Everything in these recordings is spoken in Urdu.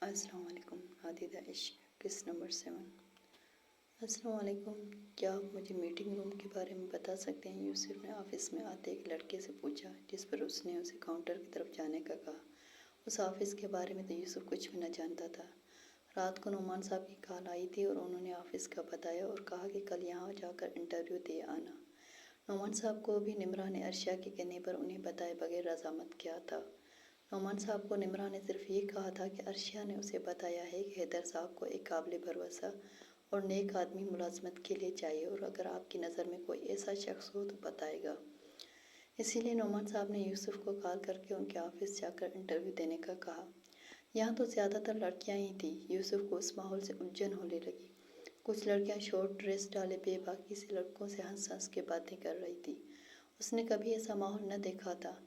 السلام علیکم. عادیدہ عشق قسط نمبر 7. السلام علیکم. کیا آپ مجھے میٹنگ روم کے بارے میں بتا سکتے ہیں؟ یوسف نے آفس میں آتے ایک لڑکے سے پوچھا، جس پر اس نے اسے کاؤنٹر کی طرف جانے کا کہا. اس آفس کے بارے میں تو یوسف کچھ بھی نہ جانتا تھا. رات کو نعمان صاحب کی کال آئی تھی اور انہوں نے آفس کا بتایا اور کہا کہ کل یہاں جا کر انٹرویو دے آنا. نعمان صاحب کو بھی نمرہ نے عرشیہ کے کہنے پر انہیں بتائے بغیر رضامند کیا تھا. نعمان صاحب کو نمرہ نے صرف یہ کہا تھا کہ عرشیہ نے اسے بتایا ہے کہ حیدر صاحب کو ایک قابل بھروسہ اور نیک آدمی ملازمت کے لیے چاہیے اور اگر آپ کی نظر میں کوئی ایسا شخص ہو تو بتائے گا. اسی لیے نعمان صاحب نے یوسف کو کال کر کے ان کے آفس جا کر انٹرویو دینے کا کہا. یہاں تو زیادہ تر لڑکیاں ہی تھیں. یوسف کو اس ماحول سے الجھن ہونے لگی. کچھ لڑکیاں شارٹ ڈریس ڈالے بے باکی سے لڑکوں سے ہنس ہنس کے باتیں کر رہی تھی. اس نے کبھی ایسا ماحول نہ دیکھا تھا.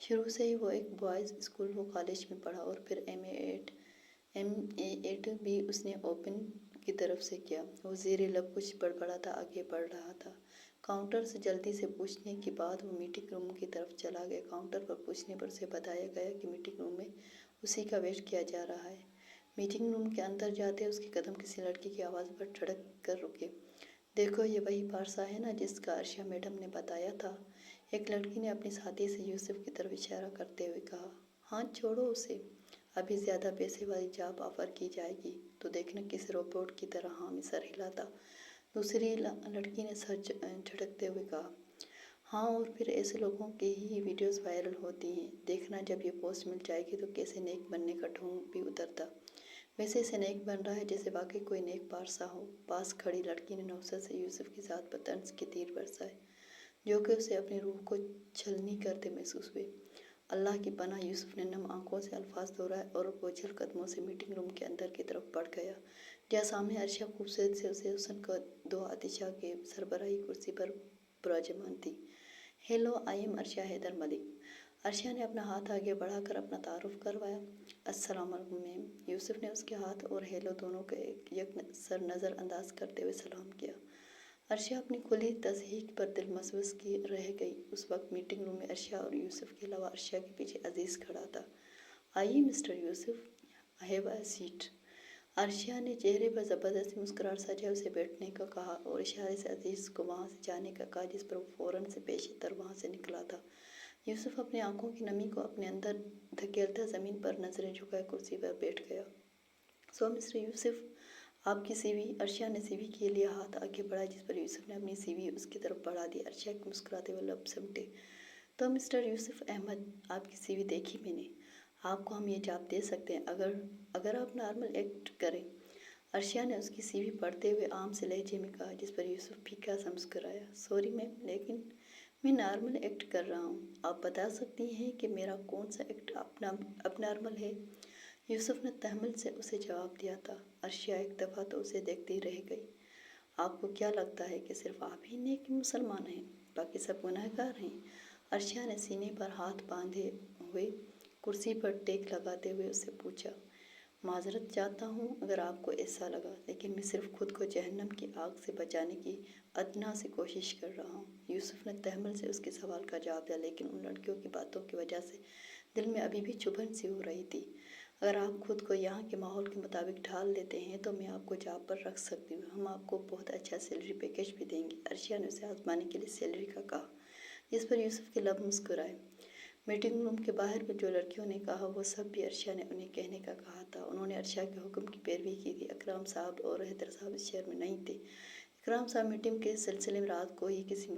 شروع سے ہی وہ ایک بوائز اسکول و کالج میں پڑھا اور پھر ایم اے ایٹ بھی اس نے اوپن کی طرف سے کیا. وہ زیر لب کچھ بڑبڑاتا آگے بڑھ رہا تھا. کاؤنٹر سے جلدی سے پوچھنے کے بعد وہ میٹنگ روم کی طرف چلا گیا. کاؤنٹر پر پوچھنے پر اسے بتایا گیا کہ میٹنگ روم میں اسی کا ویٹ کیا جا رہا ہے. میٹنگ روم کے اندر جاتے اس کے قدم کسی لڑکی کی آواز پر ٹھڑک کر رکے. دیکھو یہ وہی پارسا ہے نا جس کا عرشیہ میڈم نے بتایا تھا. ایک لڑکی نے اپنی ساتھی سے یوسف کی طرف اشارہ کرتے ہوئے کہا. ہاں چھوڑو اسے. ابھی زیادہ پیسے والی جاب آفر کی جائے گی تو دیکھنا کسی روبوٹ کی طرح ہاں میں سر ہلاتا. دوسری لڑکی نے سر جھٹکتے ہوئے کہا. ہاں اور پھر ایسے لوگوں کی ہی ویڈیوز وائرل ہوتی ہیں. دیکھنا جب یہ پوسٹ مل جائے گی تو کیسے نیک بننے کا ڈھونگ بھی اترتا. ویسے اسے نیک بن رہا ہے جیسے واقعی کوئی نیک پارسا ہو. پاس کھڑی لڑکی نے نوسط سے یوسف کی ذات پر طنز کے تیر برسائے جو کہ اسے اپنی روح کو چھلنی کرتے محسوس ہوئے. اللہ کی پناہ. یوسف نے نم آنکھوں سے الفاظ دہرائے اور بوجھل قدموں سے میٹنگ روم کے اندر کی طرف بڑھ گیا جہاں سامنے عرشیہ خوبصورت سے اسے حسن کا دو آتشہ کے سربراہی کرسی پر براجمان تھی. Hello I am Arshia Haider Malik. Arshia نے اپنا ہاتھ آگے بڑھا کر اپنا تعارف کروایا. السلام علیکم میم. یوسف نے اس کے ہاتھ اور ہیلو دونوں کو یک سر نظر انداز کرتے ہوئے سلام کیا. عرشیہ اپنی کھلی تضحیک پر دل مشوش کی رہ گئی. اس وقت میٹنگ روم میں عرشیہ اور یوسف کے علاوہ عرشیہ کے پیچھے عزیز کھڑا تھا. آئیے mister Yusuf. Have a seat. Arshiya نے چہرے پر زبردستی مسکراہٹ سجائے اسے بیٹھنے کا کہا اور اشارے سے عزیز کو وہاں سے جانے کا کہا جس پر وہ فوراً سے پیشی تر وہاں سے نکلا تھا. یوسف اپنی آنکھوں کی نمی کو اپنے اندر دھکیلتا زمین پر نظریں جھکائے کرسی پر بیٹھ گیا. سو مسٹر یوسف آپ کی سی وی. عرشیہ نے سی وی کے لیے ہاتھ آگے بڑھایا جس پر یوسف نے اپنی سی وی اس کی طرف بڑھا دی. عرشیہ کے مسکراتے ہوئے لب سمٹے. تو مسٹر یوسف احمد آپ کی سی وی دیکھی میں نے. آپ کو ہم یہ جاب دے سکتے ہیں اگر آپ نارمل ایکٹ کریں. عرشیہ نے اس کی سی وی پڑھتے ہوئے عام سے لہجے میں کہا جس پر یوسف پھیکا سا مسکرایا. سوری میم لیکن میں نارمل ایکٹ کر رہا ہوں. آپ بتا سکتی ہیں کہ میرا کون سا ایکٹ اب نارمل ہے؟ یوسف نے تحمل سے اسے جواب دیا تھا. عرشیہ ایک دفعہ تو اسے دیکھتی رہ گئی. آپ کو کیا لگتا ہے کہ صرف آپ ہی نیک مسلمان ہیں؟ باقی سب گنہگار ہیں؟ عرشیہ نے سینے پر ہاتھ باندھے ہوئے کرسی پر ٹیک لگاتے ہوئے اس سے پوچھا. معذرت چاہتا ہوں اگر آپ کو ایسا لگا لیکن میں صرف خود کو جہنم کی آگ سے بچانے کی ادنیٰ سی کوشش کر رہا ہوں. یوسف نے تحمل سے اس کے سوال کا جواب دیا لیکن ان لڑکیوں کی باتوں کی وجہ سے دل میں ابھی بھی چبھن سی ہو رہی تھی. اگر آپ خود کو یہاں کے ماحول کے مطابق ڈھال لیتے ہیں تو میں آپ کو جاب پر رکھ سکتی ہوں. ہم آپ کو بہت اچھا سیلری پیکیج بھی دیں گے. عرشیہ نے اسے آزمانے کے لیے سیلری کا کہا جس پر یوسف کے لب مسکرائے. میٹنگ روم کے باہر جو لڑکیوں نے کہا وہ سب بھی عرشیہ نے انہیں کہنے کا کہا تھا. انہوں نے عرشیہ کے حکم کی پیروی کی تھی. اکرم صاحب اور حیدر صاحب اس شہر میں نہیں تھے. اکرم صاحب میٹنگ کے سلسلے میں رات کو ہی کسی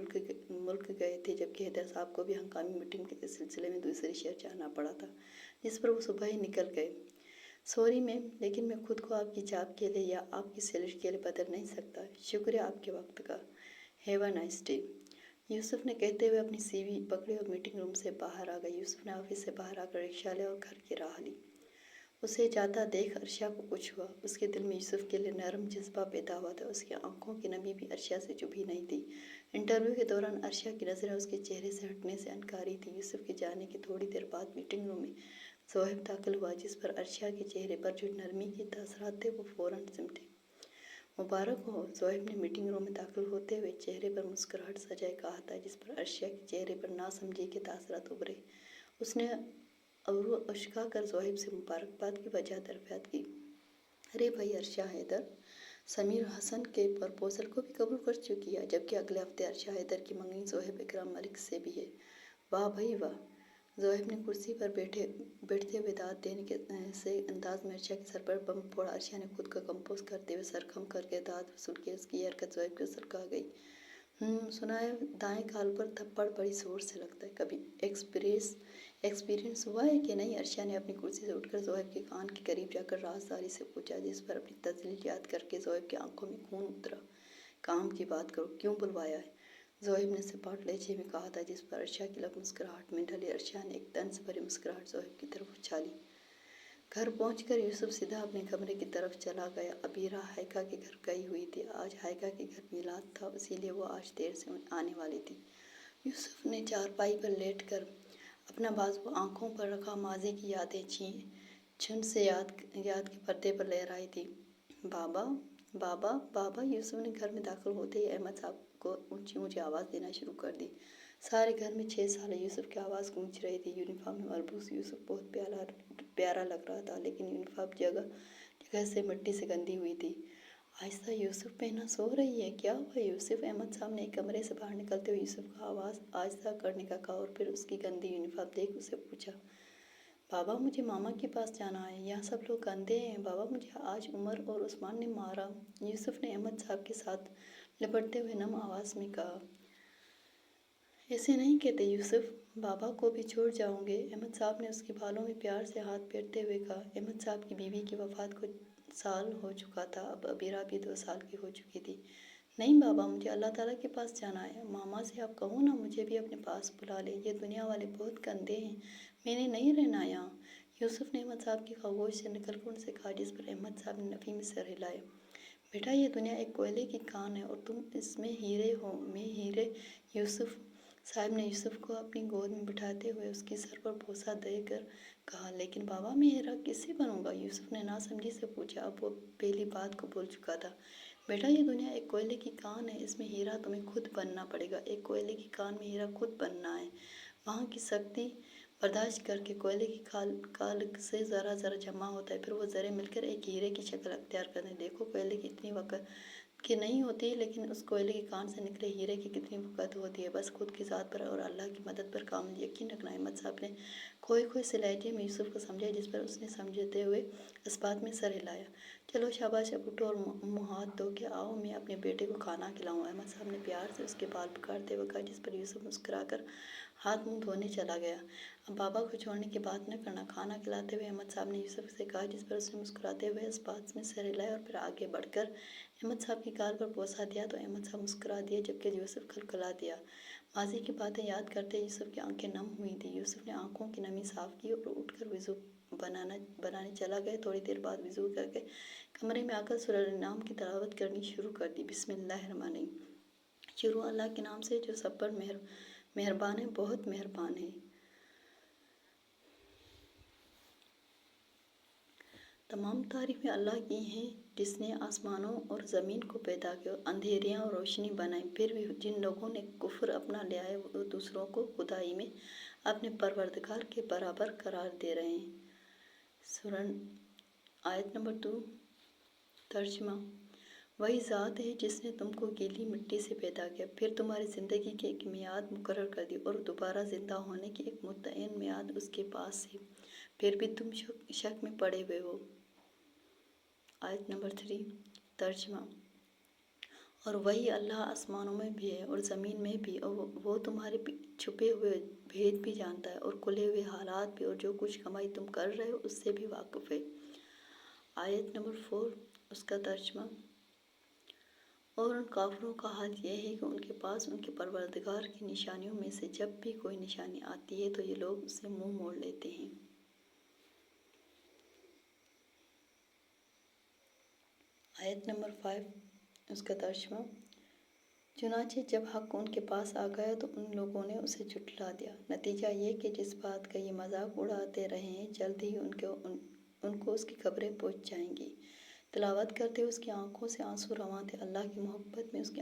ملک گئے تھے جبکہ حیدر صاحب کو بھی ہنگامی میٹنگ کے سلسلے میں دوسرے شہر جانا پڑا تھا جس پر وہ صبح ہی نکل گئے. سوری میم لیکن میں خود کو آپ کی جاب کے لیے یا آپ کی سیلری کے لیے بدل نہیں سکتا. شکریہ آپ کے وقت کا. Have a nice day. Yusuf نے کہتے ہوئے اپنی سی وی پکڑی اور میٹنگ روم سے باہر آ گئے. یوسف نے آفس سے باہر آ کر رکشہ لیا اور گھر کی راہ لی. اسے جاتا دیکھ عرشیہ کو کچھ ہوا. اس کے دل میں یوسف کے لیے نرم جذبہ پیدا ہوا تھا. اس کی آنکھوں کی نمی بھی عرشیہ سے چبھی نہیں تھی. انٹرویو کے دوران عرشیہ کی نظریں اس کے چہرے سے ہٹنے سے انکاری تھیں. یوسف کے جانے کے تھوڑی دیر بعد میٹنگ روم میں صہیب داخل ہوا جس پر عرشیہ کے چہرے پر جو نرمی کے تاثرات تھے وہ فوراً سمٹے. مبارک ہو. صہیب نے میٹنگ روم میں داخل ہوتے ہوئے چہرے پر مسکراہٹ سجائے کہا تھا جس پر عرشیہ کے چہرے پر ناسمجھی کے تاثرات ابھرے. اس نے اور وہ اشکا کر زہیب سے مبارکباد کی وجہ دریافت کی۔ ارے بھائی عرشا حیدر سمیر حسن کے پرپوزل کو بھی قبول کر چکی ہے، جبکہ اگلے ہفتے عرشا حیدر کی منگنی زہیب اکرام ملک سے بھی ہے۔ واہ بھائی واہ! زہیب نے کرسی پر بیٹھتے ہوئے داد دینے سے انداز میں عرشا کے سر پر بم پھوڑا۔ عرشا نے خود کو کمپوز کرتے ہوئے سر خم کر کے داد وصول کیا۔ اس کی یہ حرکت زہیب کو سلکھا گئی۔ سنا ہے دائیں گال پر تھپڑ بڑی زور سے لگتا ہے، کبھی ایکسپیرئنس ہوا ہے کہ نہیں؟ عرشا نے اپنی کرسی سے اٹھ کر زہیب کے کان کے قریب جا کر رازداری سے پوچھا، جس پر اپنی تجلیل یاد کر کے زہیب کی آنکھوں میں خون اترا۔ کام کی بات کرو، کیوں بلوایا ہے؟ زہیب نے سپاٹ لہجے میں کہا تھا، جس پر عرشا کی لب مسکراہٹ میں ڈھلی۔ عرشا نے ایک طنز بھری مسکراہٹ زہیب کی طرف اچھالی۔ گھر پہنچ کر یوسف سیدھا اپنے کمرے کی طرف چلا گیا۔ ابیرہ ہائیکا کے گھر گئی ہوئی تھی۔ آج ہائیکا کے گھر میلاد تھا، اسی لیے وہ آج دیر سے آنے والی تھی۔ یوسف نے چارپائی پر لیٹ کر اپنا بازو آنکھوں پر رکھا۔ ماضی کی یادیں چھن سے یاد کے پردے پر لہرائی تھی۔ بابا بابا بابا! یوسف نے گھر میں داخل ہوتے ہی احمد صاحب کو اونچی اونچی آواز دینا شروع کر دی۔ سارے گھر میں 6 سالہ یوسف کی آواز گونج رہی تھی۔ یونیفارم میں ملبوس یوسف بہت پیارا لگ رہا تھا، لیکن یونیفارم جگہ سے مٹی سے گندی ہوئی تھی۔ آہستہ یوسف پہنا سو رہی ہے، کیا ہوا یوسف؟ احمد صاحب نے ایک کمرے سے باہر نکلتے ہوئے یوسف کا آواز آہستہ کرنے کا کہا اور پھر اس کی گندی یونیفارم دیکھ اسے پوچھا۔ بابا مجھے ماما کے پاس جانا ہے، یہاں سب لوگ گندے ہیں۔ بابا مجھے آج عمر اور عثمان نے مارا، یوسف نے احمد صاحب کے ساتھ لپٹتے ہوئے نم آواز میں کہا۔ ایسے نہیں کہتے یوسف، بابا کو بھی چھوڑ جاؤں گے؟ احمد صاحب نے اس کے بالوں میں پیار سے ہاتھ پھیرتے ہوئے کہا۔ احمد صاحب کی بیوی کی وفات کو سال ہو چکا تھا، اب ابیرہ بھی 2 سال کی ہو چکی تھی۔ نہیں بابا، مجھے اللہ تعالیٰ کے پاس جانا ہے۔ ماما سے آپ کہو نا مجھے بھی اپنے پاس بلا لے، یہ دنیا والے بہت گندے ہیں، میں نے نہیں رہنا یہاں۔ یوسف نے احمد صاحب کی خاموش سے نکل کر ان سے کہا، جس پر احمد صاحب نے نفی میں سر ہلایا۔ بیٹا یہ دنیا ایک کوئلے کی کان ہے اور تم اس میں ہیرے ہو، میں ہیرے۔ یوسف صاحب نے یوسف کو اپنی گود میں بٹھاتے ہوئے اس کے سر پر بوسہ دے کر کہا، لیکن بابا میں ہیرا کس سے بنوں گا؟ یوسف نے ناسمجھی سے پوچھا۔ اب وہ پہلی بات کو بول چکا تھا۔ بیٹا یہ دنیا ایک کوئلے کی کان ہے، اس میں ہیرا تمہیں خود بننا پڑے گا۔ ایک کوئلے کی کان میں ہیرا خود بننا ہے، وہاں کی سختی برداشت کر کے کوئلے کی کالک سے ذرہ ذرہ جمع ہوتا ہے، پھر وہ ذرے مل کر ایک ہیرے کی شکل اختیار کرتے ہیں۔ دیکھو کوئلے کی اتنی وقت کی نہیں ہوتی، لیکن اس کوئلے کی کان سے نکلے ہیرے کی کتنی وقت ہوتی ہے۔ بس خود کی ذات پر اور اللہ کی مدد پر کامل یقین رکھنا۔ احمد صاحب نے کھوئے سے لہجے میں یوسف کو سمجھایا، جس پر اس نے سمجھتے ہوئے اس بات میں سر ہلایا۔ چلو شاباش، اب اٹھو اور منہ ہاتھ دھو کے آؤ، میں اپنے بیٹے کو کھانا کھلاؤں۔ احمد صاحب نے پیار سے اس کے بال پکڑتے ہوئے کہا، جس پر یوسف مسکرا کر ہاتھ منہ دھونے چلا گیا۔ اب بابا کو چھوڑنے کی بات نہ کرنا۔ کھانا کھلاتے ہوئے احمد صاحب نے یوسف سے کہا، جس پر اس نے مسکراتے ہوئے اس بات میں سر ہلایا اور پھر آگے بڑھ کر احمد صاحب کی گال پر بوسہ دیا تو احمد صاحب مسکرا دیے، جبکہ یوسف کھلکھلا دیا۔ ماضی کی باتیں یاد کرتے یوسف کی آنکھیں نم ہوئی تھیں۔ یوسف نے آنکھوں کی نمی صاف کی اور اٹھ کر وضو بنانے چلا گیا۔ تھوڑی دیر بعد وضو کر کے کمرے میں آ کر سورہ الانعام کی تلاوت کرنی شروع کر دی۔ بسم اللہ الرحمن الرحیم۔ شروع اللہ کے نام سے جو سب پر مہربان ہے، بہت مہربان ہے۔ تمام تعریفیں اللہ کی ہیں، جس نے آسمانوں اور زمین کو پیدا کیا اور اندھیریاں اور روشنی بنائی۔ پھر بھی جن لوگوں نے کفر اپنا لیا ہے، وہ دوسروں کو خدائی میں اپنے پروردگار کے برابر قرار دے رہے ہیں۔ سورہ آیت نمبر 2 ترجمہ۔ وہی ذات ہے جس نے تم کو گیلی مٹی سے پیدا کیا، پھر تمہاری زندگی کی ایک میعاد مقرر کر دی اور دوبارہ زندہ ہونے کی ایک متعین میعاد اس کے پاس ہے، پھر بھی تم شک میں پڑے ہوئے ہو۔ آیت نمبر 3 ترجمہ۔ اور وہی اللہ آسمانوں میں بھی ہے اور زمین میں بھی، اور وہ تمہارے چھپے ہوئے بھید بھی جانتا ہے اور کھلے ہوئے حالات بھی، اور جو کچھ کمائی تم کر رہے ہو اس سے بھی واقف ہے۔ آیت نمبر 4 اس کا ترجمہ۔ اور ان کافروں کا حال یہ ہے کہ ان کے پاس ان کے پروردگار کی نشانیوں میں سے جب بھی کوئی نشانی آتی ہے تو یہ لوگ اس سے منہ موڑ لیتے ہیں۔ آیت نمبر 5 اس کا ترجمہ۔ چنانچہ جب حق ان کے پاس آ گیا تو ان لوگوں نے اسے جھٹلا دیا۔ نتیجہ یہ کہ جس بات کا یہ مذاق اڑاتے رہے ہیں، جلد ہی ان کو اس کی خبریں پہنچ جائیں گی۔ تلاوت کرتے ہوئے اس کی آنکھوں سے آنسو رواں تھے۔ اللہ کی محبت میں اس کی